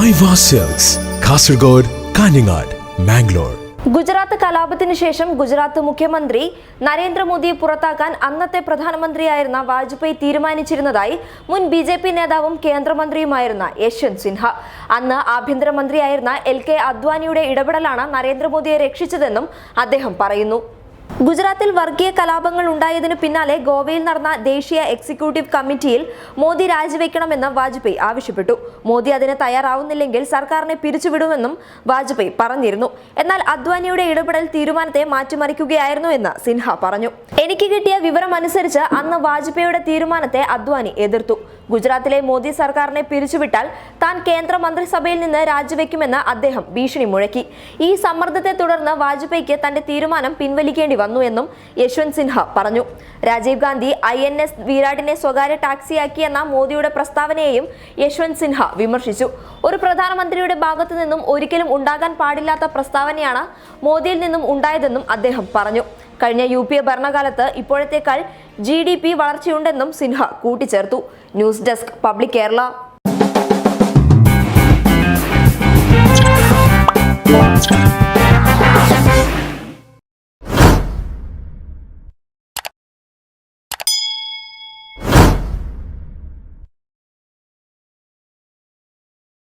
Maiva Silks, Kasargod, Kanyanad, Mangalore. Gujarat കലാപത്തിന് ശേഷം ഗുജറാത്ത് മുഖ്യമന്ത്രി നരേന്ദ്രമോദിയെ പുറത്താക്കാൻ അന്നത്തെ പ്രധാനമന്ത്രിയായിരുന്ന വാജ്പേയി തീരുമാനിച്ചിരുന്നതായി മുൻ ബിജെപി നേതാവും കേന്ദ്രമന്ത്രിയുമായിരുന്ന യശ്വന്ത് സിൻഹ. അന്ന് ആഭ്യന്തരമന്ത്രിയായിരുന്ന LK അദ്വാനിയുടെ ഇടപെടലാണ് നരേന്ദ്രമോദിയെ രക്ഷിച്ചതെന്നും അദ്ദേഹം പറയുന്നു. ഗുജറാത്തിൽ വർഗീയ കലാപങ്ങൾ ഉണ്ടായതിനു പിന്നാലെ ഗോവയിൽ നടന്ന ദേശീയ എക്സിക്യൂട്ടീവ് കമ്മിറ്റിയിൽ മോദി രാജിവെക്കണമെന്ന് വാജ്പേയി ആവശ്യപ്പെട്ടു. മോദി അതിന് തയ്യാറാവുന്നില്ലെങ്കിൽ സർക്കാരിനെ പിരിച്ചുവിടുമെന്നും വാജ്പേയി പറഞ്ഞിരുന്നു. എന്നാൽ അദ്വാനിയുടെ ഇടപെടൽ തീരുമാനത്തെ മാറ്റിമറിക്കുകയായിരുന്നു എന്ന് സിൻഹ പറഞ്ഞു. എനിക്ക് കിട്ടിയ വിവരമനുസരിച്ച് അന്ന് വാജ്പേയിയുടെ തീരുമാനത്തെ അദ്വാനി എതിർത്തു. ഗുജറാത്തിലെ മോദി സർക്കാരിനെ പിരിച്ചുവിട്ടാൽ താൻ കേന്ദ്ര മന്ത്രിസഭയിൽ നിന്ന് രാജിവെക്കുമെന്ന് അദ്ദേഹം ഭീഷണി മുഴക്കി. ഈ സമ്മർദ്ദത്തെ തുടർന്ന് വാജ്പേയിക്ക് തന്റെ തീരുമാനം പിൻവലിക്കേണ്ടി വന്നു എന്നും യശ്വന്ത് സിൻഹ പറഞ്ഞു. രാജീവ് ഗാന്ധി INS വിരാടിനെ സ്വകാര്യ ടാക്സിയാക്കിയെന്ന മോദിയുടെ പ്രസ്താവനയെയും യശ്വന്ത് സിൻഹ വിമർശിച്ചു. ഒരു പ്രധാനമന്ത്രിയുടെ ഭാഗത്തു നിന്നും ഒരിക്കലും ഉണ്ടാകാൻ പാടില്ലാത്ത പ്രസ്താവനയാണ് മോദിയിൽ നിന്നും ഉണ്ടായതെന്നും അദ്ദേഹം പറഞ്ഞു. കഴിഞ്ഞ UPA ഭരണകാലത്ത് ഇപ്പോഴത്തേക്കാൾ GDP വളർച്ചയുണ്ടെന്നും സിൻഹ കൂട്ടിച്ചേർത്തു. News desk public Kerala.